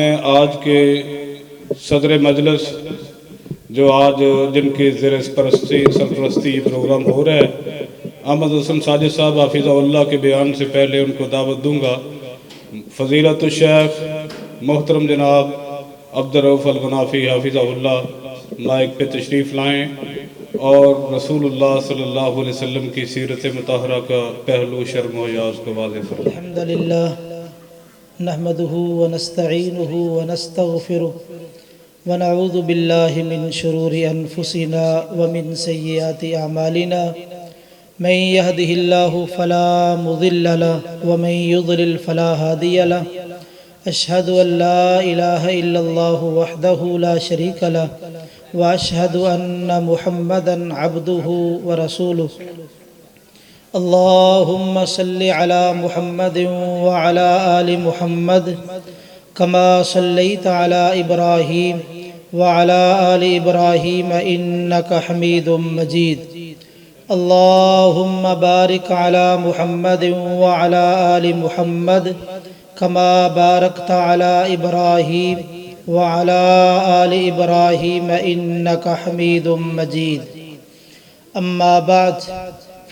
آج کے صدر مجلس جو آج جن کی زیر سرپرستی پروگرام ہو رہا ہے، احمد حسن ساجد صاحب حافظہ اللہ کے بیان سے پہلے ان کو دعوت دوں گا۔ فضیلت الشیخ محترم جناب عبدالرؤف المنافی حافظہ اللہ مائک پہ تشریف لائیں اور رسول اللہ صلی اللہ علیہ وسلم کی سیرت مطہرہ کا پہلو شرم و حیاء کو واضح فرمائیں۔ الحمدللہ نحمده ونستعینه ونستغفره ونعوذ باللہ من شرور انفسنا ومن سیئات اعمالنا من يهده الله فلا مضل له ومن يضلل فلا هادي له اشهد ان لا اله الا الله وحده لا شريك له واشهد ان محمدا عبده ورسوله اللهم صل على محمد وعلى آل محمد كما صليت على إبراهيم وعلى آل إبراهيم إنك حميد مجيد اللهم بارك على محمد وعلى آل محمد كما باركت على إبراهيم وعلى آل إبراهيم إنك حميد مجيد أما بعد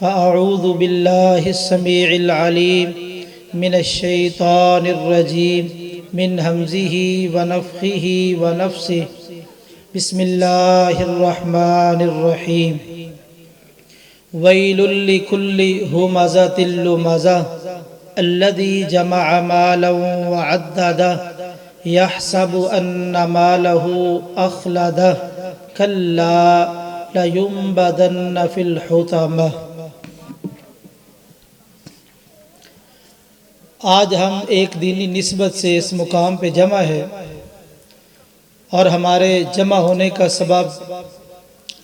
فأعوذ بالله السميع العليم من الشيطان الرجيم من همزه ونفخه ونفسه بسم الله الرحمن الرحيم ويل لكل همزة لمزة الذي جمع مالا وعدده يحسب أن ماله أخلده كلا لينبذن في الحطمة۔ آج ہم ایک دینی نسبت سے اس مقام پہ جمع ہے اور ہمارے جمع ہونے کا سبب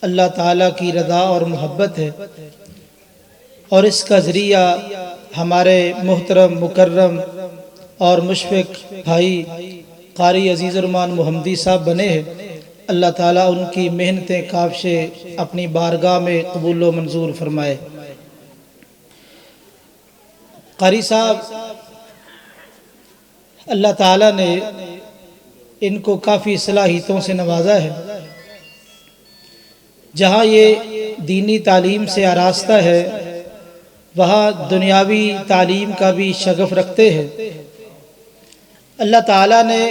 اللہ تعالیٰ کی رضا اور محبت ہے، اور اس کا ذریعہ ہمارے محترم مکرم اور مشفق بھائی قاری عزیز الرحمان محمدی صاحب بنے ہیں۔ اللہ تعالیٰ ان کی محنتیں کاوشیں اپنی بارگاہ میں قبول و منظور فرمائے۔ قاری صاحب اللہ تعالیٰ نے ان کو کافی صلاحیتوں سے نوازا ہے۔ جہاں یہ دینی تعلیم سے آراستہ ہے، وہاں دنیاوی تعلیم کا بھی شغف رکھتے ہیں۔ اللہ تعالیٰ نے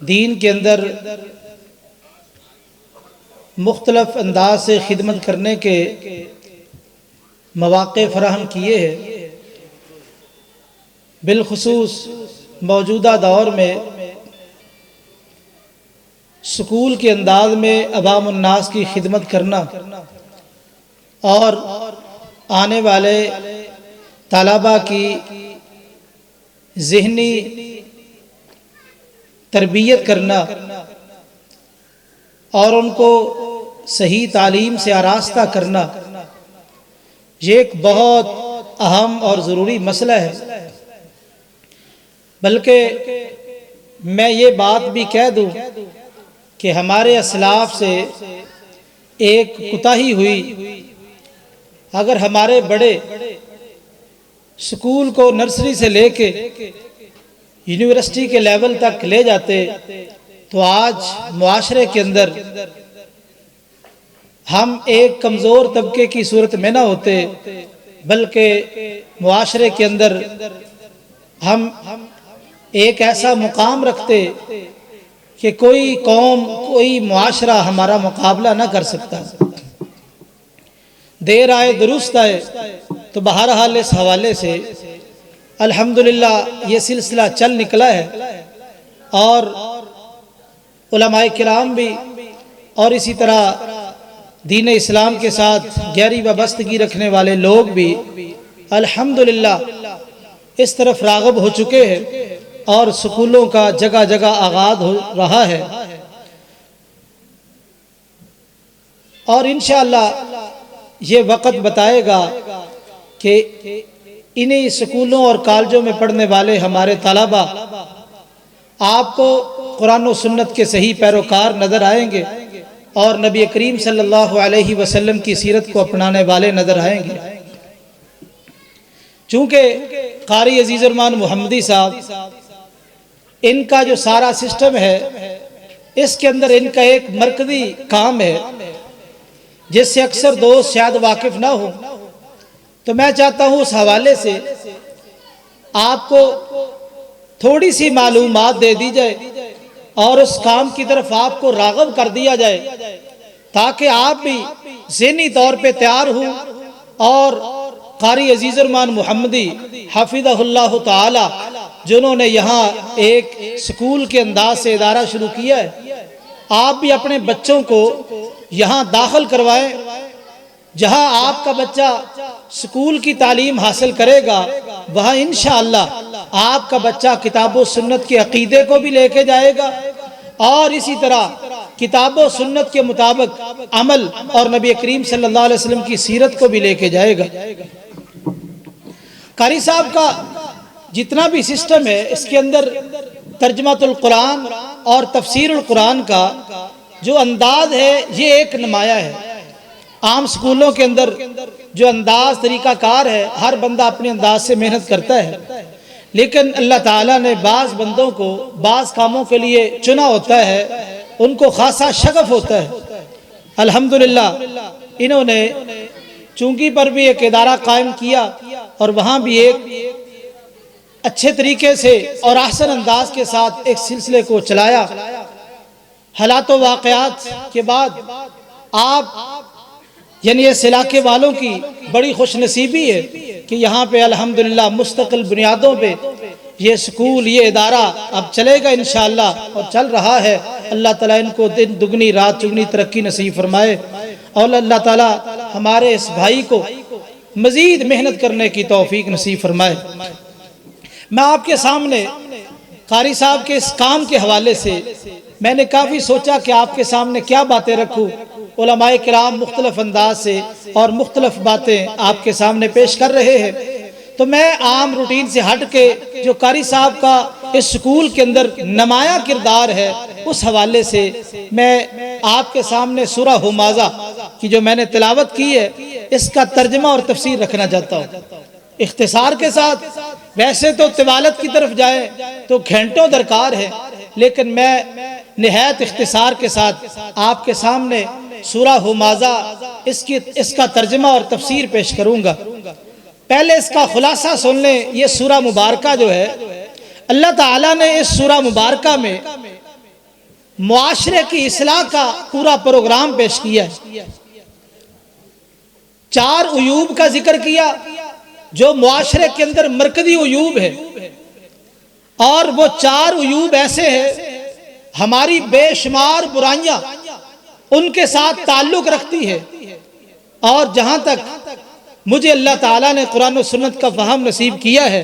دین کے اندر مختلف انداز سے خدمت کرنے کے مواقع فراہم کیے ہیں۔ بالخصوص موجودہ دور میں سکول کے انداز میں عوام الناس کی خدمت کرنا اور آنے والے طلباء کی ذہنی تربیت کرنا اور ان کو صحیح تعلیم سے آراستہ کرنا، یہ ایک بہت اہم اور ضروری مسئلہ ہے۔ بلکہ میں یہ بات بھی کہہ دوں کہ ہمارے اسلاف سے ایک کوتاہی ہوئی۔ اگر ہمارے بڑے سکول کو نرسری سے لے کے یونیورسٹی کے لیول تک لے جاتے تو آج معاشرے کے اندر ہم ایک کمزور طبقے کی صورت میں نہ ہوتے، بلکہ معاشرے کے اندر ہم ایک ایسا مقام رکھتے کہ کوئی قوم کوئی معاشرہ ہمارا مقابلہ نہ کر سکتا۔ دیر آئے درست آئے، تو بہرحال اس حوالے سے الحمدللہ یہ سلسلہ چل نکلا ہے، اور علماء کرام بھی اور اسی طرح دین اسلام کے ساتھ گہری وابستگی رکھنے والے لوگ بھی الحمدللہ اس طرف راغب ہو چکے ہیں، اور سکولوں کا جگہ جگہ آغاز ہو رہا ہے، اور انشاءاللہ یہ وقت بتائے گا کہ انہی سکولوں اور کالجوں میں پڑھنے والے ہمارے طلباء آپ کو قرآن و سنت کے صحیح پیروکار نظر آئیں گے، اور نبی کریم صلی اللہ علیہ وسلم کی سیرت کو اپنانے والے نظر آئیں گے۔ چونکہ قاری عزیز الرحمان محمدی صاحب ان کا جو سارا سسٹم ہے اس کے اندر ان کا ایک مرکزی کام ہے جس سے اکثر دوست شاید واقف نہ ہو، تو میں چاہتا ہوں اس حوالے سے آپ کو تھوڑی سی معلومات دے دی جائے اور اس کام کی طرف آپ کو راغب کر دیا جائے تاکہ آپ بھی ذہنی طور پہ تیار ہوں اور قاری عزیز الرحمان محمدی حفظہ اللہ تعالی جنہوں نے یہاں ایک سکول کے انداز سے ادارہ شروع کیا ہے، آپ بھی اپنے بچوں کو یہاں داخل کروائیں، جہاں آپ کا بچہ سکول کی تعلیم حاصل کرے گا وہاں انشاءاللہ آپ کا بچہ کتاب و سنت کے عقیدے کو بھی لے کے جائے گا اور اسی طرح کتاب و سنت کے مطابق عمل اور نبی کریم صلی اللہ علیہ وسلم کی سیرت کو بھی لے کے جائے گا۔ قاری صاحب کا جتنا بھی سسٹم ہے اس کے اندر ترجمۃ القرآن اور تفسیر القرآن کا جو انداز ہے یہ ایک نمایاں ہے۔ عام سکولوں کے اندر جو انداز طریقہ کار ہے ہر بندہ اپنے انداز سے محنت کرتا ہے، لیکن اللہ تعالیٰ نے بعض بندوں کو بعض کاموں کے لیے چنا ہوتا ہے، ان کو خاصا شغف ہوتا ہے۔ الحمدللہ انہوں نے چونکی پر بھی ایک ادارہ قائم کیا اور وہاں بھی ایک اچھے طریقے سے اور احسن انداز کے ساتھ ایک سلسلے کو چلایا۔ حالات و واقعات کے بعد آپ یعنی اس علاقے والوں کی بڑی خوش نصیبی ہے کہ یہاں پہ الحمدللہ مستقل بنیادوں پہ یہ سکول یہ ادارہ اب چلے گا انشاءاللہ اور چل رہا ہے۔ اللہ تعالیٰ ان کو دن دگنی رات چگنی ترقی نصیب فرمائے اور اللہ تعالیٰ ہمارے اس بھائی کو مزید محنت کرنے کی توفیق نصیب فرمائے۔ میں آپ کے سامنے قاری صاحب کے اس کام کے حوالے سے میں نے کافی سوچا کہ آپ کے سامنے کیا باتیں رکھوں۔ علماء کرام مختلف انداز سے اور مختلف باتیں آپ کے سامنے پیش کر رہے ہیں، تو میں عام روٹین سے ہٹ کے جو قاری صاحب کا اس سکول کے اندر نمایاں کردار ہے اس حوالے سے میں آپ کے سامنے سورہ ہمازہ کی جو میں نے تلاوت کی ہے اس کا ترجمہ اور تفسیر رکھنا چاہتا ہوں اختصار کے ساتھ۔ ویسے تو طوالت کی طرف جائے تو گھنٹوں درکار ہے، لیکن میں نہایت اختصار کے ساتھ آپ کے سامنے سورہ ہمازہ اس کا ترجمہ اور تفسیر پیش کروں گا۔ پہلے اس کا خلاصہ سن لیں۔ یہ سورہ مبارکہ جو ہے اللہ تعالیٰ نے اس سورہ مبارکہ میں معاشرے کی اصلاح کا پورا پروگرام پیش کیا ہے۔ 4 عیوب کا ذکر کیا جو معاشرے کے اندر مرکزی عیوب ہے، اور وہ 4 عیوب ایسے ہیں ہماری بے شمار برائیاں ان کے ساتھ تعلق رکھتی ہے، اور جہاں تک مجھے اللہ تعالیٰ نے قرآن و سنت کا فہم نصیب کیا ہے،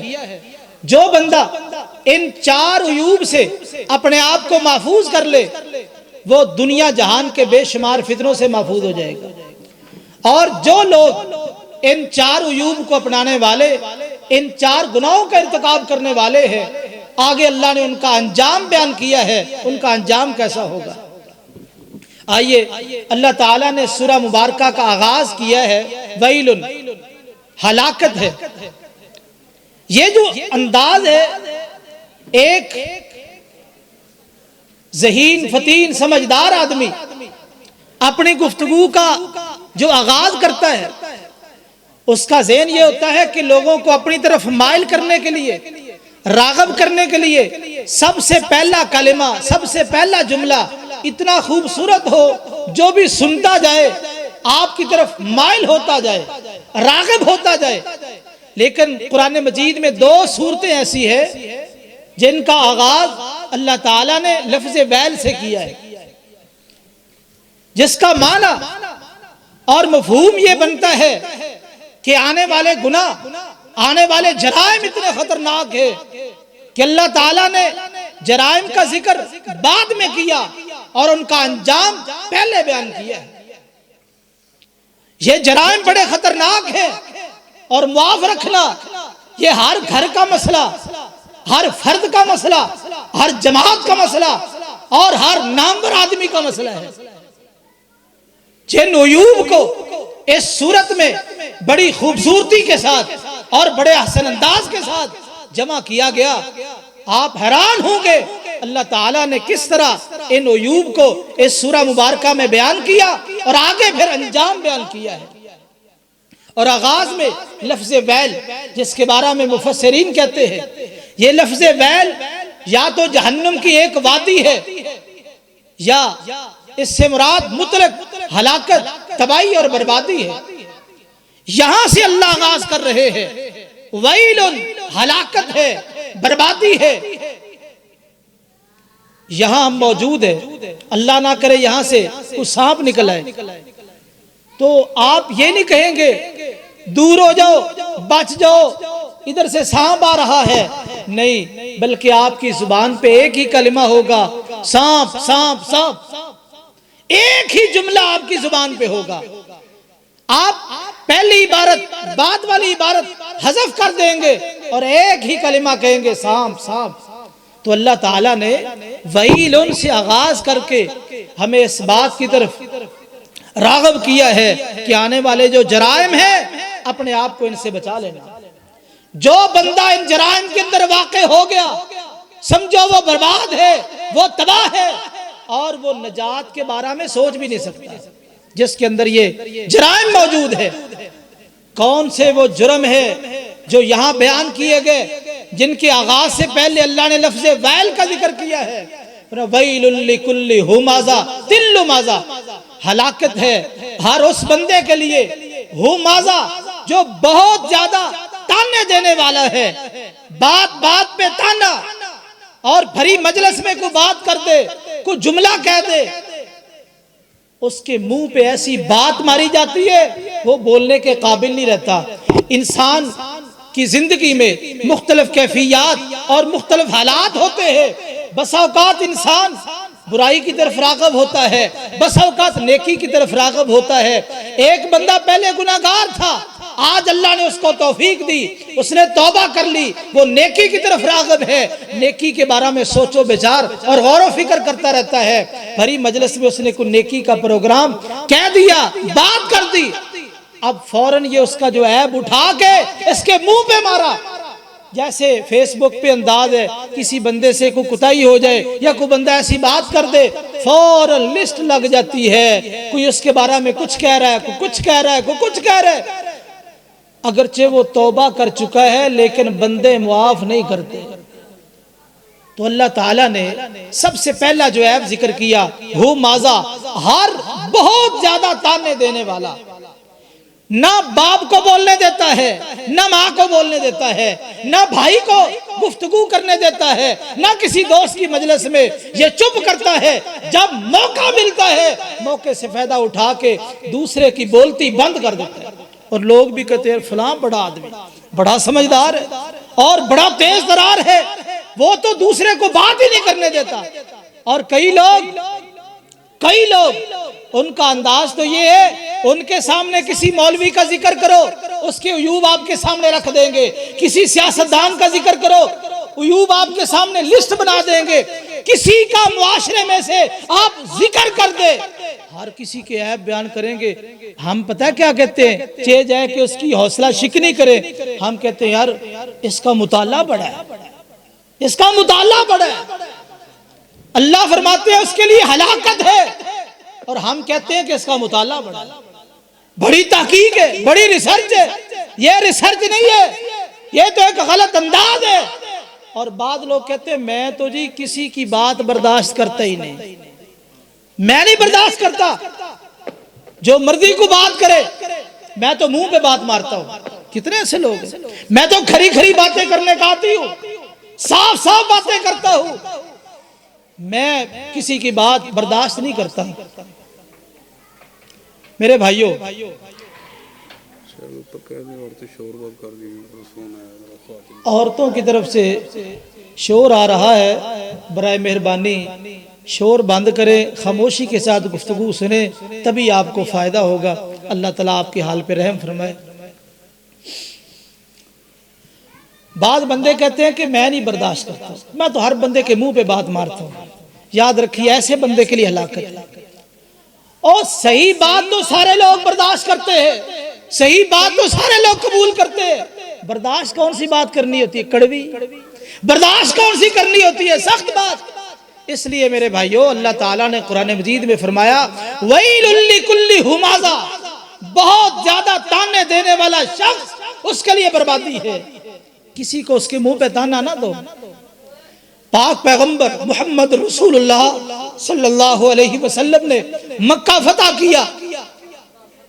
جو بندہ ان 4 عیوب سے اپنے آپ کو محفوظ کر لے وہ دنیا جہان کے بے شمار فتنوں سے محفوظ ہو جائے گا۔ اور جو لوگ ان 4 عیوب کو اپنانے والے، ان 4 گناہوں کا ارتکاب کرنے والے ہیں، آگے اللہ نے ان کا انجام بیان کیا ہے، ان کا انجام کیسا ہوگا۔ آئیے اللہ تعالیٰ نے سورہ مبارکہ کا آغاز کیا ہے ویل، ہلاکت ہے۔ یہ جو انداز ہے ایک ذہین فتین سمجھدار آدمی اپنی گفتگو کا جو آغاز کرتا ہے اس کا ذہن یہ ہوتا ہے کہ لوگوں کو اپنی طرف مائل کرنے کے لیے، راغب کرنے کے لیے سب سے پہلا کلمہ، سب سے پہلا جملہ اتنا خوبصورت ہو جو بھی سنتا جائے آپ کی طرف مائل ہوتا جائے، راغب ہوتا جائے۔ لیکن قرآن مجید میں 2 صورتیں ایسی ہیں جن کا آغاز اللہ تعالیٰ نے لفظ ویل سے کیا ہے، جس کا معنی اور مفہوم یہ بنتا ہے کہ آنے والے گناہ، آنے والے جرائم اتنے خطرناک ہیں کہ اللہ تعالیٰ نے جرائم کا ذکر بعد میں کیا اور ان کا انجام پہلے بیان کیا ہے۔ یہ جرائم بڑے خطرناک ہیں اور معاف رکھنا یہ ہر گھر کا مسئلہ، ہر فرد کا مسئلہ، ہر جماعت کا مسئلہ اور ہر نامور آدمی کا مسئلہ ہے۔ جن عیوب کو اس صورت میں بڑی خوبصورتی کے ساتھ اور بڑے احسن انداز کے ساتھ جمع کیا گیا، آپ حیران ہوں گے اللہ تعالیٰ نے کس طرح ان عیوب کو اس سورہ مبارکہ میں بیان کیا اور آگے پھر انجام بیان کیا ہے۔ اور آغاز میں لفظ ویل، جس کے بارے میں مفسرین کہتے ہیں یہ لفظ ویل یا تو جہنم کی ایک وادی ہے، یا اس سے مراد مطلق ہلاکت، تباہی اور بربادی ہے۔ یہاں سے اللہ آغاز کر رہے ہیں، ویل، ہلاکت ہے، بربادی ہے۔ یہاں ہم موجود ہیں، اللہ نہ کرے یہاں سے کوئی سانپ نکل آئے تو آپ یہ نہیں کہیں گے دور ہو جاؤ، بچ جاؤ، ادھر سے سانپ آ رہا ہے، نہیں، بلکہ آپ کی زبان پہ ایک ہی کلمہ ہوگا، سانپ سانپ سانپ، ایک ہی جملہ آپ کی زبان پہ ہوگا۔ آپ پہلی عبارت بعد والی عبارت حذف کر دیں گے اور ایک ہی کلمہ کہیں گے، سانپ سانپ۔ تو اللہ تعالیٰ نے ویل سے آغاز کر کے ہمیں اس بات کی طرف راغب کیا ہے کہ آنے والے جو جرائم ہیں اپنے آپ کو ان سے بچا لینا۔ جو بندہ ان جرائم کے اندر واقع ہو گیا سمجھو وہ برباد ہے، وہ تباہ ہے، اور وہ نجات کے بارے میں سوچ بھی نہیں سکتا جس کے اندر یہ جرائم موجود ہے۔ کون سے وہ جرم ہے جو یہاں بیان کیے گئے جن کے آغاز سے پہلے اللہ نے لفظ ویل کا ذکر کیا ہے؟ ویل لکل ہمازہ تلمازہ، ہلاکت ہے ہر اس بندے کے لیے ہمازہ جو بہت زیادہ تانے دینے والا ہے، بات بات پہ تانا، اور بھری مجلس میں کوئی بات کر دے، کوئی جملہ کہہ دے، اس کے منہ پہ ایسی بات ماری جاتی ہے وہ بولنے کے قابل نہیں رہتا۔ انسان کی زندگی میں مختلف کیفیات اور مختلف حالات ہوتے ہیں، بس اوقات انسان برائی کی طرف راغب ہوتا ہے، بس اوقات نیکی کی طرف راغب ہوتا ہے۔ ایک بندہ پہلے گناہگار تھا، آج اللہ نے اس کو توفیق دی، اس نے توبہ کر لی، وہ نیکی کی طرف راغب ہے، نیکی کے بارے میں سوچ و بچار اور غور و فکر کرتا رہتا ہے۔ بھری مجلس میں اس نے کوئی نیکی کا پروگرام کہہ دیا، بات کر دی، اب فوراً یہ اس کا جو عیب اٹھا کے اس کے منہ پہ مارا۔ جیسے فیس بک پہ انداز ہے، کسی بندے سے کوئی کوتاہی ہو جائے یا کوئی بندہ ایسی بات کر دے فوراً لسٹ لگ جاتی ہے، کوئی اس کے بارے میں کچھ کہہ رہا ہے، کوئی کچھ کہہ رہا ہے، کوئی کچھ کہہ رہا ہے۔ اگرچہ وہ توبہ کر چکا ہے لیکن بندے معاف نہیں کرتے۔ تو اللہ تعالیٰ نے سب سے پہلا جو عیب ذکر کیا ہو مازا، ہر بہت زیادہ تانے دینے والا، نہ باپ کو بولنے دیتا ہے، نہ ماں کو بولنے دیتا ہے، نہ بھائی کو گفتگو کرنے دیتا ہے، نہ کسی دوست کی مجلس میں یہ چپ کرتا ہے، جب موقع ملتا ہے موقع سے فائدہ اٹھا کے دوسرے کی بولتی بند کر دیتا ہے۔ اور لوگ بھی کہتے ہیں فلاں بڑا آدمی، بڑا سمجھدار ہے اور بڑا تیز ترار ہے، وہ تو دوسرے کو بات ہی نہیں کرنے دیتا۔ اور کئی لوگ ان کا انداز تو یہ ہے، ان کے سامنے کسی مولوی کا ذکر کرو اس کے عیوب آپ کے سامنے رکھ دیں گے، کسی سیاستدان کا ذکر کرو عیوب آپ کے سامنے لسٹ بنا دیں گے، کسی کا معاشرے میں سے آپ ذکر کر دیں، ہر کسی کے عیب بیان کریں گے۔ ہم پتہ کیا کہتے ہیں، چہ جائے کہ اس کی حوصلہ شکنی کرے، ہم کہتے ہیں یار اس کا مطالعہ بڑا ہے، اس کا مطالعہ بڑا ہے۔ اللہ فرماتے ہیں اس کے لیے ہلاکت ہے، اور ہم کہتے ہیں کہ اس کا مطالعہ بڑا ہے، بڑی تحقیق ہے، بڑی ریسرچ ہے۔ یہ ریسرچ نہیں ہے، یہ تو ایک غلط انداز ہے۔ اور بعض لوگ کہتے ہیں میں تو جی کسی کی بات برداشت کرتا ہی نہیں، میں نہیں برداشت کرتا، جو مرضی کو بات کرے میں تو منہ پہ بات مارتا ہوں۔ کتنے ایسے لوگ ہیں، میں تو کھری کھری باتیں کرنے کا آتی ہوں، صاف صاف باتیں کرتا ہوں، میں کسی کی بات برداشت نہیں کرتا۔ میرے بھائیوں، عورتوں کی طرف سے شور آ رہا ہے، برائے مہربانی شور بند کریں، خاموشی کے ساتھ گفتگو سنیں، تبھی آپ کو فائدہ ہوگا۔ اللہ تعالیٰ آپ کے حال پہ رحم فرمائے۔ بعض بندے کہتے ہیں کہ میں نہیں برداشت کرتا، میں تو ہر بندے کے منہ پہ بات مارتا ہوں۔ یاد رکھیے ایسے بندے کے لیے ہلاکت ہے۔ اور صحیح بات تو سارے لوگ برداشت کرتے ہیں، صحیح بات تو سارے لوگ قبول کرتے ہیں، برداشت کون سی بات کرنی ہوتی ہے؟ کڑوی، برداشت کون سی کرنی ہوتی ہے، سخت بات۔ اس لیے میرے بھائیوں اللہ تعالیٰ نے قرآن مجید میں فرمایا وَيْلٌ لِّكُلِّ ہُمَازَةٍ، بہت زیادہ تانے دینے والا شخص، اس کے لیے بربادی ہے۔ کسی کو اس کے منہ پہ تانا نہ دو۔ پاک پیغمبر محمد رسول اللہ صلی اللہ علیہ وسلم نے مکہ فتح کیا،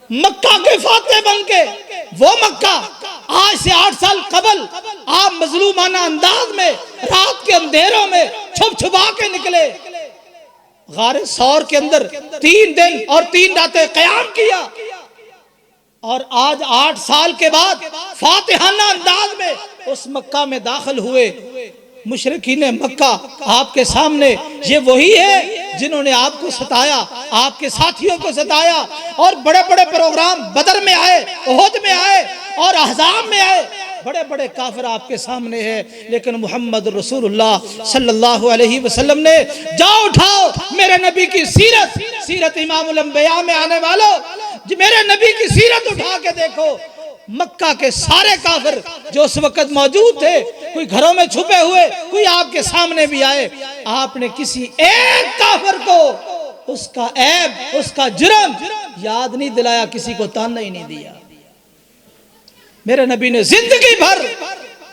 مکہ کے فاتح بن کے، وہ مکہ آج سے 8 سال قبل آپ مظلومانہ انداز میں رات کے اندھیروں میں چھپ چھپا کے نکلے، غار ثور کے اندر 3 دن اور 3 راتیں قیام کیا، اور آج 8 سال کے بعد فاتحانہ انداز میں اس مکہ میں داخل ہوئے۔ مشرکین مکہ آپ کے سامنے یہ وہی ہے جنہوں نے آپ کو ستایا، آپ کے ساتھیوں کو ستایا، اور بڑے بڑے پروگرام بدر میں آئے، احد میں آئے اور احزاب میں آئے، بڑے بڑے کافر آپ کے سامنے ہیں، لیکن محمد رسول اللہ صلی اللہ علیہ وسلم نے جاؤ اٹھاؤ میرے نبی کی سیرت، سیرت امام الانبیاء میں آنے والوں، میرے نبی کی سیرت اٹھا کے دیکھو۔ مکہ کے سارے کافر جو اس وقت موجود تھے، کوئی گھروں میں چھپے ہوئے، کوئی آپ کے سامنے بھی آئے، آپ نے کسی ایک کافر کو اس کا عیب، اس کا جرم یاد نہیں دلایا، کسی کو تانا ہی نہیں دیا۔ میرے نبی نے زندگی بھر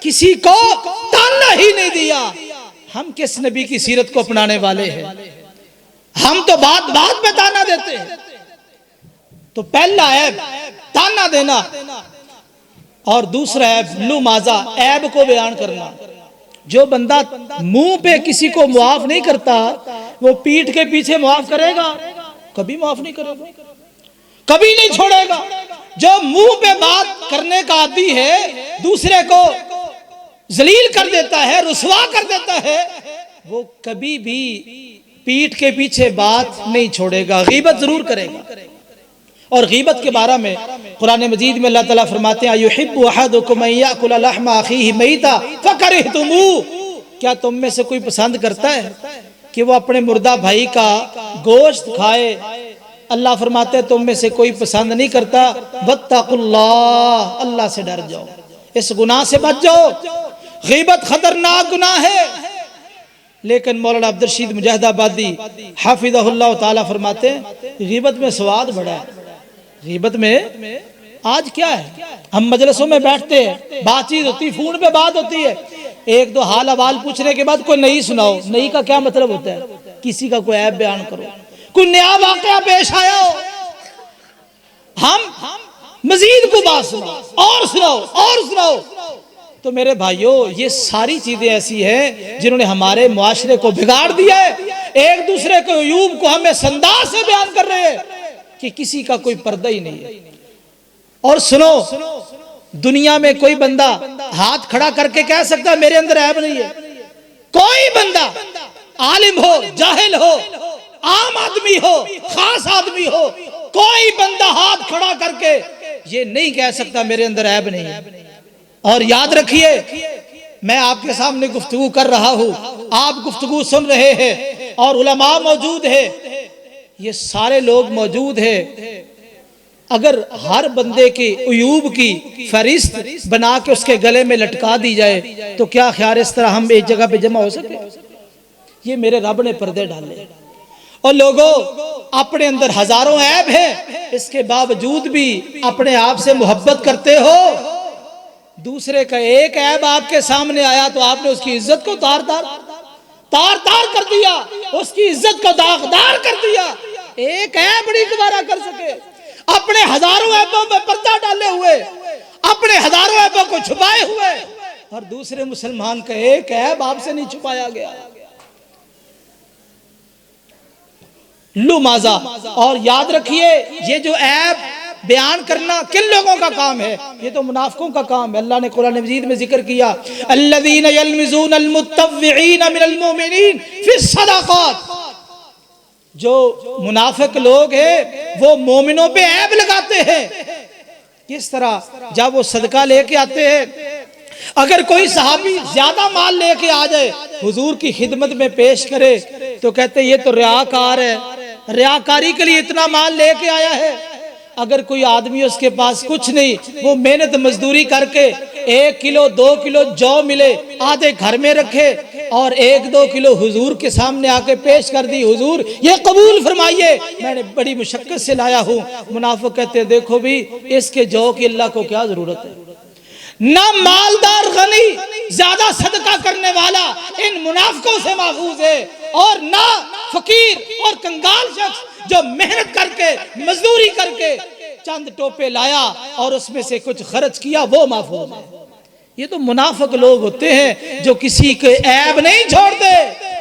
کسی کو تانا ہی نہیں دیا۔ ہم کس نبی کی سیرت کو اپنانے والے ہیں؟ ہم تو بات بات میں تانا دیتے ہیں۔ تو پہلا عیب تانا دینا، اور دوسرا عیب لمازہ، عیب کو بیان کرنا۔ جو بندہ منہ پہ کسی کو معاف نہیں کرتا، وہ پیٹھ کے پیچھے معاف کرے گا؟ کبھی معاف نہیں کرے گا، کبھی نہیں چھوڑے گا۔ جو منہ پہ بات کرنے کا عادی ہے، دوسرے کو ذلیل کر دیتا ہے، رسوا کر دیتا ہے، وہ کبھی بھی پیٹھ کے پیچھے بات نہیں چھوڑے گا، غیبت ضرور کرے گا۔ اور غیبت کے بارے میں قرآن مجید میں اللہ تعالیٰ فرماتے ہیں اَيُحِبُّ أَحَدُكُمْ أَن يَأْكُلَ لَحْمَ أَخِيهِ مَيْتًا فَكَرِهْتُمُوهُ، کیا تم میں سے کوئی پسند کرتا ہے کہ وہ اپنے مردہ بھائی کا گوشت کھائے؟ اللہ فرماتے ہیں تم میں سے کوئی پسند نہیں کرتا۔ وَاتَّقُوا اللَّهَ، اللہ سے ڈر جاؤ، اس گناہ سے بچ جاؤ۔ غیبت خطرناک گناہ ہے، لیکن مولانا عبدالرشید مجاہد آبادی حافظہ اللہ تعالیٰ فرماتے ہیں غیبت میں سواد بڑا ہے۔ غیبت میں آج کیا ہے، ہم مجلسوں میں بیٹھتے ہیں، بات چیت ہوتی، فون پہ بات ہوتی ہے، ایک دو حال احوال پوچھنے کے بعد کوئی نئی سناؤ۔ نئی کا کیا مطلب ہوتا ہے؟ کسی کا کوئی عیب بیان کرو، کوئی نیا واقعہ پیش آیا ہو، ہم مزید کو بات سناؤ اور سناؤ اور سناؤ۔ تو میرے بھائیوں یہ ساری چیزیں ایسی ہیں جنہوں نے ہمارے معاشرے کو بگاڑ دیا ہے۔ ایک دوسرے کے عیوب کو ہمیں انداز سے بیان کر رہے ہیں کہ کسی کا کوئی پردہ ہی نہیں ہے۔ اور سنو، دنیا میں کوئی بندہ ہاتھ کھڑا کر کے کہہ سکتا ہے میرے اندر عیب نہیں ہے؟ کوئی بندہ، عالم ہو، جاہل ہو، عام آدمی ہو، خاص آدمی ہو، کوئی بندہ ہاتھ کھڑا کر کے یہ نہیں کہہ سکتا میرے اندر عیب نہیں ہے۔ اور یاد رکھیے میں آپ کے سامنے گفتگو کر رہا ہوں، آپ گفتگو سن رہے ہیں، اور علماء موجود ہیں، یہ سارے لوگ موجود ہیں۔ اگر ہر بندے کے عیوب کی فہرست بنا کے اس کے گلے میں لٹکا دی جائے تو کیا خیال اس طرح ہم ایک جگہ پہ جمع ہو سکے؟ یہ میرے رب نے پردے ڈالے۔ اور لوگوں اپنے اندر ہزاروں عیب ہیں، اس کے باوجود بھی اپنے آپ سے محبت کرتے ہو۔ دوسرے کا ایک عیب آپ کے سامنے آیا تو آپ نے اس کی عزت کو تار تار کر دیا، اس کی عزت کو داغدار کر دیا۔ ایک عیب نہیں دوبارہ کر سکے، اپنے ہزاروں عیبوں میں پردہ ڈالے ہوئے، اپنے ہزاروں عیبوں کو چھپائے ہوئے، اور دوسرے مسلمان کا ایک عیب آپ سے نہیں چھپایا گیا۔ لمازہ، اور یاد رکھیے یہ جو عیب بیان کرنا کن لوگوں کا کام ہے؟ یہ تو منافقوں کا کام ہے۔ اللہ نے قرآن مجید میں ذکر کیا الذین یلمزون المتطوعین من المؤمنین فی الصدقات، جو منافق لوگ ہیں وہ مومنوں پہ عیب لگاتے ہیں۔ کس طرح؟ جب وہ صدقہ لے کے آتے ہیں، اگر کوئی صحابی زیادہ مال لے کے آ جائے حضور کی خدمت میں پیش کرے تو کہتے یہ تو ریاکار ہے، ریاکاری کے لیے اتنا مال لے کے آیا ہے۔ اگر کوئی آدمی اس کے پاس کچھ نہیں، وہ محنت مزدوری کر کے 1 کلو 2 کلو جو ملے آدھے گھر میں رکھے اور 1-2 کلو حضور کے سامنے آ کے پیش کر دی، حضور یہ قبول فرمائیے، میں نے بڑی مشقت سے لایا ہوں۔ منافق کہتے ہیں دیکھو بھی اس کے جو کی اللہ کو کیا ضرورت ہے۔ نہ مالدار غنی زیادہ صدقہ کرنے والا ان منافقوں سے محفوظ ہے، اور نہ فقیر اور کنگال شخص جو محنت کر کے مزدوری کر کے چند ٹوپے لایا اور اس میں سے کچھ خرچ کیا، وہ محفوظ ہے۔ یہ تو منافق لوگ ہوتے ہیں جو کسی کے عیب نہیں چھوڑتے،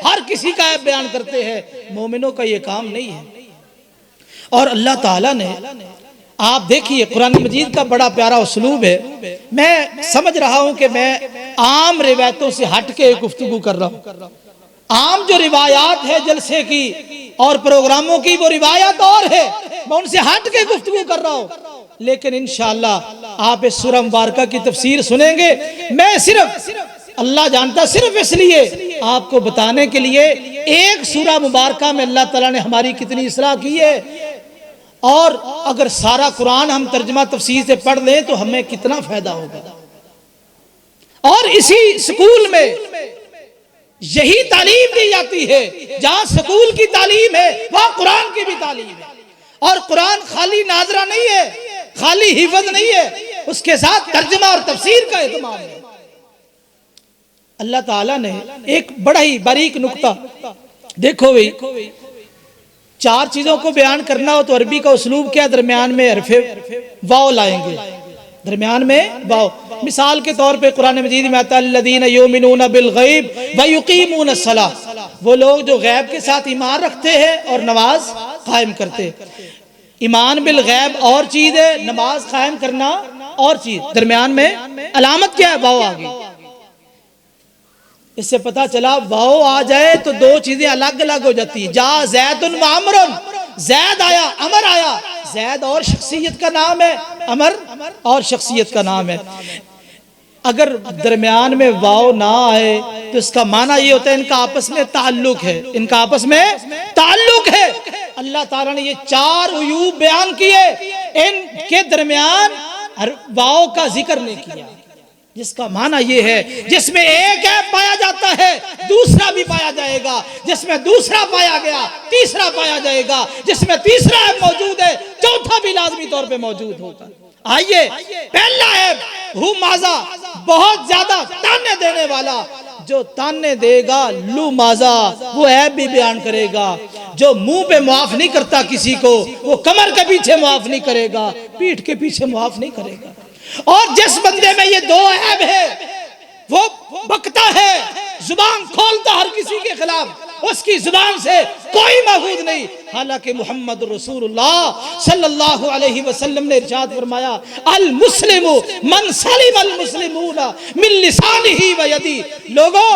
ہر کسی کا عیب بیان کرتے ہیں۔ مومنوں کا یہ کام نہیں ہے۔ اور اللہ تعالیٰ نے، آپ دیکھیے قرآن مجید کا بڑا پیارا اسلوب ہے۔ میں سمجھ رہا ہوں کہ میں عام روایتوں سے ہٹ کے گفتگو کر رہا ہوں۔ عام جو روایات ہے جلسے کی اور پروگراموں کی وہ روایات اور ہے، میں ان سے ہٹ کے گفتگو کر رہا ہوں، لیکن انشاءاللہ آپ اس سورہ مبارکہ کی تفسیر سنیں گے۔ میں صرف اللہ جانتا صرف اس لیے آپ کو بتانے کے لیے ایک سورہ مبارکہ میں اللہ تعالیٰ نے ہماری کتنی اصلاح کی ہے، اور اگر سارا قرآن ہم ترجمہ تفسیر سے پڑھ لیں تو ہمیں کتنا فائدہ ہوگا۔ اور اسی سکول میں یہی تعلیم دی جاتی ہے، جہاں سکول کی تعلیم ہے وہاں قرآن کی بھی تعلیم ہے۔ اور قرآن خالی ناظرہ نہیں ہے، خالی حفظ نہیں ہے، اس کے ساتھ ترجمہ اور تفسیر کا اہتمام ہے۔ اللہ تعالیٰ نے ایک بڑا ہی باریک نکتہ دیکھو بھئی، 4 چیزوں کو بیان کرنا ہو تو عربی کا اسلوب کیا؟ درمیان میں حرف واو لائیں گے، درمیان میں واو۔ مثال کے طور پہ قرآن مجید میں آتا ہے الذین یؤمنون بالغیب ویقیمون الصلاۃ، وہ لوگ جو غیب کے ساتھ ایمان رکھتے ہیں اور نماز قائم کرتے ہیں۔ ایمان بالغیب اور چیز ہے، نماز قائم کرنا اور چیز، درمیان میں علامت کیا ہے؟ واو آ گئی۔ اس سے پتا چلا واو آ جائے تو 2 چیزیں الگ الگ ہو جاتی ہیں۔ جا زید و عمر، زید آیا، عمر آیا، زید اور شخصیت کا نام ہے، عمر اور شخصیت کا نام ہے۔ اگر درمیان میں واو نہ آئے تو اس کا معنی یہ ہوتا ہے ان کا آپس میں تعلق ہے، ان کا آپس میں تعلق ہے۔ اللہ تعالیٰ نے یہ 4 عیوب بیان کیے، ان کے درمیان واو کا ذکر نہیں کیا، جس کا معنی یہ ہے جس میں ایک عیب پایا جاتا ہے دوسرا بھی پایا جائے گا، جس میں دوسرا پایا گیا تیسرا پایا جائے گا، جس میں تیسرا عیب موجود ہے چوتھا بھی لازمی طور پہ موجود ہوگا۔ آئیے پہلا عیب ہو مازا، بہت زیادہ تانے دینے والا، جو تانے دے گا لو مازا، وہ عیب بھی بیان کرے گا۔ جو منہ پہ معاف نہیں کرتا کسی کو، وہ کمر کے پیچھے معاف نہیں کرے گا، پیٹھ کے پیچھے معاف نہیں کرے گا۔ اور جس بندے میں یہ 2 عیب ہے وہ بکتا ہے، زبان کھولتا ہر کسی کے خلاف، اس کی زبان سے کوئی محفوظ نہیں۔ حالانکہ محمد رسول اللہ صلی اللہ علیہ وسلم نے ارشاد فرمایا المسلم من سلم المسلمون من لسانہ و یدہ۔ لوگوں،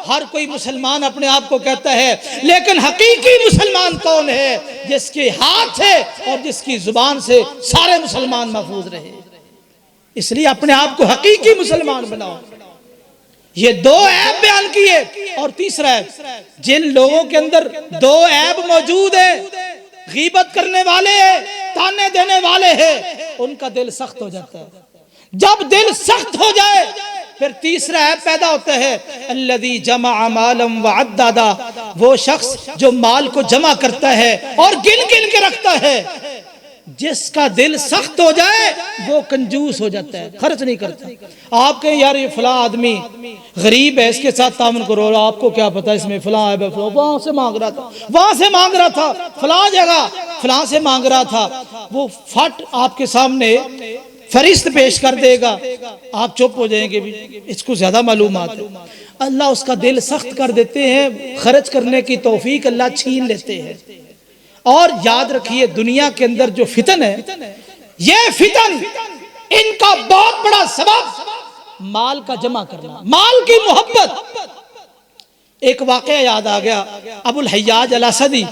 ہر کوئی مسلمان اپنے آپ کو کہتا ہے، لیکن حقیقی مسلمان کون ہے؟ جس کے ہاتھ سے اور جس کی زبان سے سارے مسلمان محفوظ رہے۔ اس لیے اپنے آپ کو حقیقی مسلمان بناؤ۔ یہ 2 عیب بیان کیے، اور تیسرا عیب، جن لوگوں کے اندر 2 عیب موجود ہیں، غیبت کرنے والے ہیں، تانے دینے والے ہیں، ان کا دل سخت ہو جاتا ہے۔ جب دل سخت ہو جائے پھر تیسرا عیب پیدا ہوتا ہے الذی جمع مالا وعددا، وہ شخص جو مال کو جمع کرتا ہے اور گن گن کے رکھتا ہے۔ جس کا دل سخت ہو جائے وہ کنجوس ہو جاتا ہے، خرچ نہیں کرتا۔ آپ کہیں یار یہ فلاں آدمی غریب ہے، اس کے ساتھ تعاون کرو، آپ کو کیا پتا اس میں فلاں ہے، وہاں سے مانگ رہا تھا، وہاں سے مانگ رہا تھا، فلاں جگہ فلاں سے مانگ رہا تھا، وہ فٹ آپ کے سامنے فہرست پیش کر دے گا، آپ چپ ہو جائیں گے، بھی اس کو زیادہ معلومات ہے۔ اللہ اس کا دل سخت کر دیتے ہیں، خرچ کرنے کی توفیق اللہ چھین لیتے ہیں۔ اور یاد رکھیے دنیا کے اندر جو فتن ہے، یہ فتن ان کا بہت بڑا سبب مال کا جمع کرنا، مال کی محبت۔ ایک واقعہ یاد آ گیا، ابو الحیاج الاسدی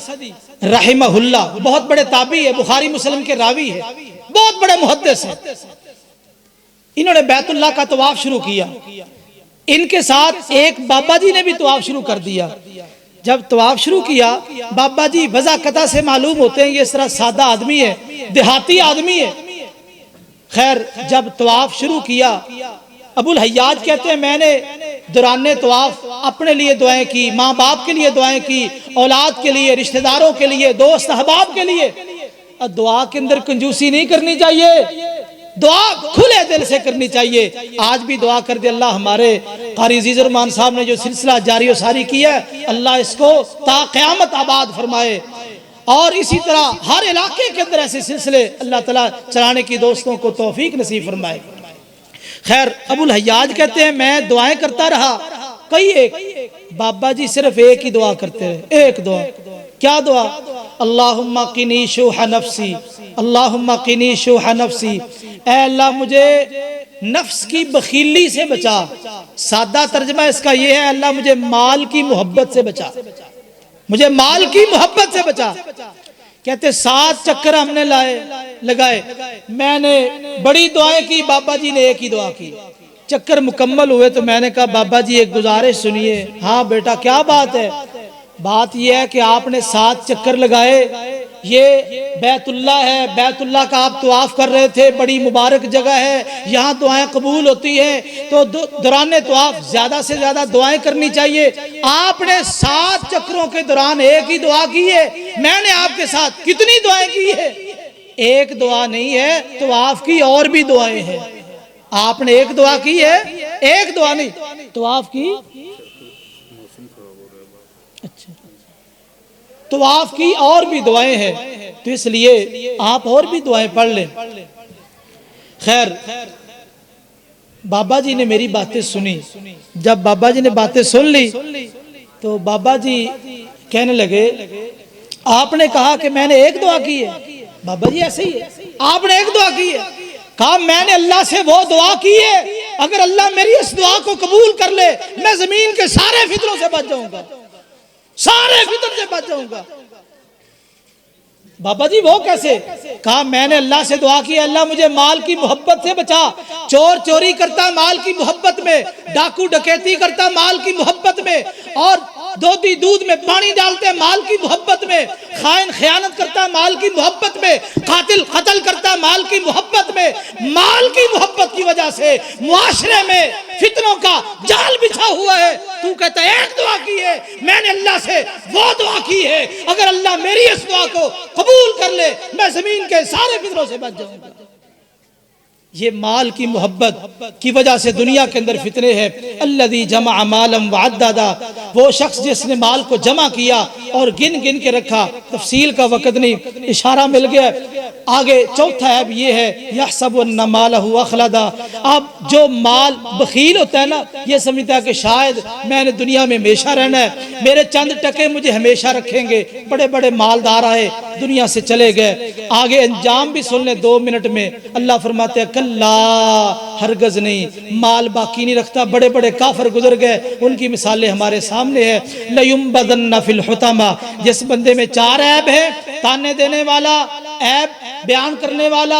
رحمہ اللہ، بہت بڑے تابعی ہے، بخاری مسلم کے راوی ہے، بہت بڑے محدث ہیں۔ انہوں نے بیت اللہ کا طواف شروع کیا، ان کے ساتھ ایک بابا جی نے بھی طواف شروع کر دیا۔ جب طواف شروع کیا، بابا جی وضاحت سے معلوم ہوتے ہیں یہ اس طرح سادہ آدمی ہے، دیہاتی آدمی ہے. خیر جب طواف شروع کیا، ابو الحیاج کہتے ہیں میں نے دوران طواف اپنے لیے دعائیں کی، ماں باپ کے لیے دعائیں کی، اولاد کے لیے، رشتہ داروں کے لیے، دوست احباب کے لیے. دعا کے اندر کنجوسی نہیں کرنی چاہیے، دعا کھلے دل سے کرنی چاہیے. آج بھی دعا کر دے اللہ ہمارے قاری عزیز الرحمان صاحب نے جو سلسلہ جاری و ساری کیا ہے، اللہ اس کو تا قیامت آباد فرمائے، اور اسی طرح ہر علاقے کے اندر ایسے سلسلے اللہ تعالیٰ چلانے کی دوستوں کو توفیق نصیب فرمائے. خیر ابو الحیاج کہتے ہیں میں دعائیں کرتا رہا ایک بابا جی صرف ایک ہی دعا کرتے رہے، ایک دعا. کیا دعا؟ اللہم قنی شوح نفسی، اللہم قنی شوح نفسی، اے اللہ مجھے نفس کی بخیلی سے بچا. سادہ ترجمہ اس کا یہ ہے اللہ مجھے مال کی محبت سے بچا، مجھے مال کی محبت سے بچا. کہتے 7 چکر ہم نے لگائے، میں نے بڑی دعائیں کی، بابا جی نے ایک ہی دعا کی. چکر مکمل ہوئے تو میں نے کہا بابا جی ایک گزارش سنیے. ہاں بیٹا کیا بات ہے؟ بات یہ ہے کہ آپ نے 7 چکر لگائے، یہ بیت اللہ ہے، بیت اللہ کا آپ طواف کر رہے تھے، بڑی مبارک جگہ ہے، یہاں دعائیں قبول ہوتی ہیں، تو دوران طواف زیادہ سے زیادہ دعائیں کرنی چاہیے. آپ نے 7 چکروں کے دوران ایک ہی دعا کی ہے. میں نے آپ کے ساتھ کتنی دعائیں کی ہے؟ ایک دعا نہیں ہے، طواف کی اور بھی دعائیں ہیں. آپ نے ایک دعا کی ہے، ایک دعا نہیں، طواف کی طواف کی اور بھی دعائیں ہیں، تو اس لیے آپ اور بھی دعائیں پڑھ لیں. خیر بابا جی نے میری باتیں سنی. جب بابا جی نے باتیں سن لی تو بابا جی کہنے لگے آپ نے کہا کہ میں نے ایک دعا کی ہے. بابا جی ایسے ہی ہے، آپ نے ایک دعا کی ہے. کہا میں نے اللہ سے وہ دعا کی ہے، اگر اللہ میری اس دعا کو قبول کر لے میں زمین کے سارے فتنوں سے بچ جاؤں گا، سارے فتن سے بچ جاؤں گا. بابا جی وہ کیسے؟ کہا میں نے اللہ سے دعا کی ہے اللہ مجھے مال کی محبت سے بچا. چور چوری کرتا مال کی محبت میں، ڈاکو ڈکیتی کرتا مال کی محبت میں، اور دودھی دودھ میں پانی ڈالتے مال کی محبت میں، خائن خیانت کرتا مال کی محبت میں، قاتل قتل کرتا مال کی محبت میں. مال کی محبت کی وجہ سے معاشرے میں فتنوں کا جال بچھا ہوا ہے. تو کہتا ہے ایک دعا کی ہے، میں نے اللہ سے وہ دعا کی ہے اگر اللہ میری اس دعا کو قبول کر لے میں زمین کے سارے فتنوں سے بچ جاؤں گا. یہ مال کی محبت کی وجہ سے دنیا کے اندر فتنے ہیں. الذی جمع مالا وعددا، وہ شخص جس نے مال کو جمع کیا اور گن گن کے رکھا. تفصیل کا وقت نہیں، اشارہ مل گیا. آگے چوتھا عیب یہ ہے یحسب ان مالہ اخلدا. اب جو مال بخیل ہوتا ہے نا، یہ سمجھتا ہے کہ شاید میں نے دنیا میں ہمیشہ رہنا ہے، میرے چند ٹکے مجھے ہمیشہ رکھیں گے. بڑے بڑے مالدار آئے دنیا سے چلے گئے. آگے انجام بھی سن لیں 2 منٹ میں. اللہ فرماتے ہیں اللہ ہرگز نہیں، مال باقی نہیں رکھتا. بڑے بڑے کافر گزر گئے، ان کی مثالیں ہمارے سامنے ہیں. لَيُنبَذَنَّ فِي الْحُطَمَةِ، جس بندے میں 4 عیب ہیں، تانے دینے والا، عیب بیان کرنے والا،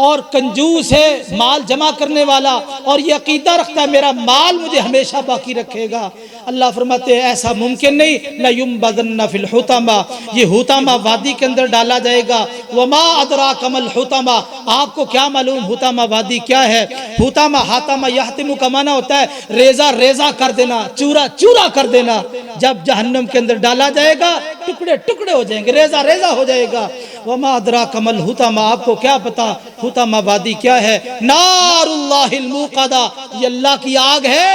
اور کنجوس ہے، مال جمع کرنے والا، اور یہ عقیدہ رکھتا ہے میرا مال مجھے ہمیشہ باقی رکھے گا. اللہ فرماتے ہیں ایسا ممکن نہیں. لَيُنبَذَنَّ فِي الْحُطَمَةِ، یہ حطامہ وادی کے اندر ڈالا جائے گا. وَمَا أَدْرَاكَ مَا الْحُطَمَةِ، آپ کو کیا معلوم حطامہ وادی کیا ہے؟ حطامہ حاتمہ یحتم کا معنی ہوتا ہے ریزہ ریزہ کر دینا، چورا چورا کر دینا. جب جہنم کے اندر ڈالا جائے گا ٹکڑے ٹکڑے ہو جائیں گے، ریزہ ریزہ ہو جائے گا. وَمَا أَدْرَاكَ مَا الْحُطَمَةِ، آپ کو کیا پتا حطامہ وادی کیا ہے؟ نار اللہ الموقدہ، یہ اللہ کی آگ ہے.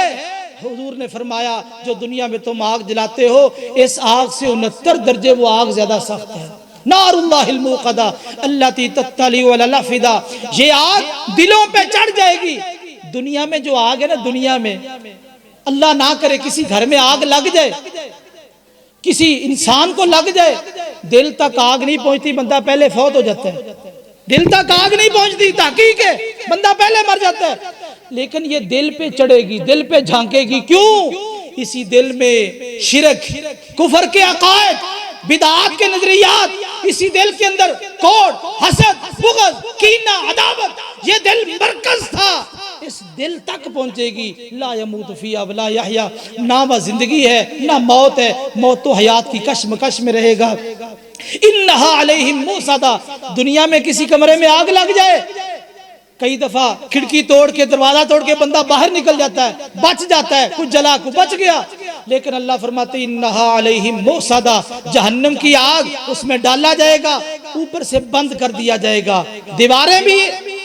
حضور نے فرمایا جو دنیا میں تم آگ جلاتے ہو اس آگ سے 69 درجے وہ آگ زیادہ سخت ہے. نار اللہ الموقدہ التی تطلع علی الافئدہ، یہ آگ دلوں پہ چڑھ جائے گی. دنیا میں جو آگ ہے نا، دنیا میں اللہ نہ کرے کسی گھر میں آگ لگ جائے، کسی انسان کو لگ جائے، دل تک آگ نہیں پہنچتی، بندہ پہلے فوت ہو جاتا ہے. دل تک آگ نہیں پہنچتی، تحقیق ہے بندہ پہلے مر جاتا ہے. لیکن یہ دل پہ چڑھے گی، دل پہ جھانکے گی. کیوں؟ اسی دل میں شرک، کفر کے عقائد، بدعات کے نظریات، اسی دل کے اندر کوڑ، حسد، بغض، کینہ، عداوت، یہ دل مرکز تھا، اس دل تک پہنچے گی، لا یموت فیہا ولا یحیا، نہ وہ زندگی ہے نہ موت ہے، موت تو حیات کی کشمکش میں رہے گا۔ انہا علیہم موصدہ، دنیا میں کسی کمرے میں آگ لگ جائے، کئی دفعہ کھڑکی توڑ کے دروازہ توڑ کے بندہ باہر نکل جاتا ہے، بچ جاتا ہے، کچھ جلا کو بچ گیا، لیکن اللہ فرماتے انہا علیہم موصدہ، جہنم کی آگ اس میں ڈالا جائے گا، اوپر سے بند کر دیا جائے گا، دیواریں بھی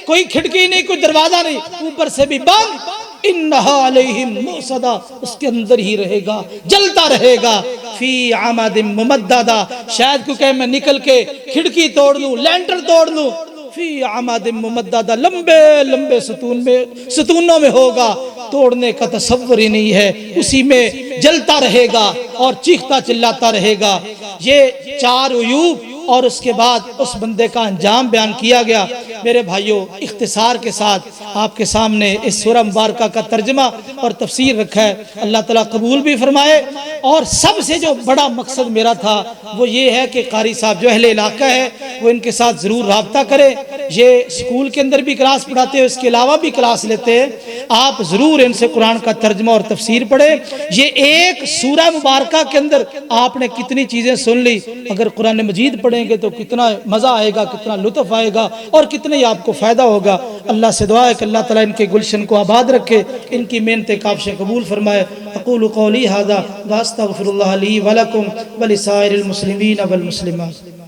کوئی کھڑکی نہیں کوئی دروازہ نہیں، اوپر سے بھی بند، انہا علیہم موصدہ، اس کے اندر ہی رہے گا، جلتا رہے گا، فی عمد ممددہ، شاید کو کہ میں نکل کے کھڑکی توڑ لوں، لینٹر توڑ لوں، فی عمد ممددہ، لمبے لمبے ستونوں میں ہوگا، توڑنے کا تصور ہی نہیں ہے، اسی میں جلتا رہے گا اور چیختا چلاتا رہے گا۔ یہ چار عیوب اور اس کے بعد اس بندے کا انجام بیان کیا گیا۔ میرے بھائیوں، اختصار کے ساتھ آپ کے سامنے اس سورہ مبارکہ کا ترجمہ اور تفسیر رکھا ہے، اللہ تعالیٰ قبول بھی فرمائے۔ اور سب سے جو بڑا مقصد میرا تھا وہ یہ ہے کہ قاری صاحب جو اہل علاقہ ہے وہ ان کے ساتھ ضرور رابطہ کرے، یہ سکول کے اندر بھی کلاس پڑھاتے ہیں، اس کے علاوہ بھی کلاس لیتے ہیں، آپ ضرور ان سے قرآن کا ترجمہ اور تفسیر پڑھیں۔ یہ ایک سورہ مبارکہ کے اندر آپ نے کتنی چیزیں سن لی، اگر قرآن مجید پڑھیں گے تو کتنا مزہ آئے گا، کتنا لطف آئے گا اور کتنے ہی آپ کو فائدہ ہوگا۔ اللہ سے دعا ہے کہ اللہ تعالیٰ ان کے گلشن کو آباد رکھے، ان کی محنتیں کاوشیں قبول فرمائے۔ اقول قولی ھذا واستغفر اللہ لی ولکم ولسائر المسلمین والمسلمات۔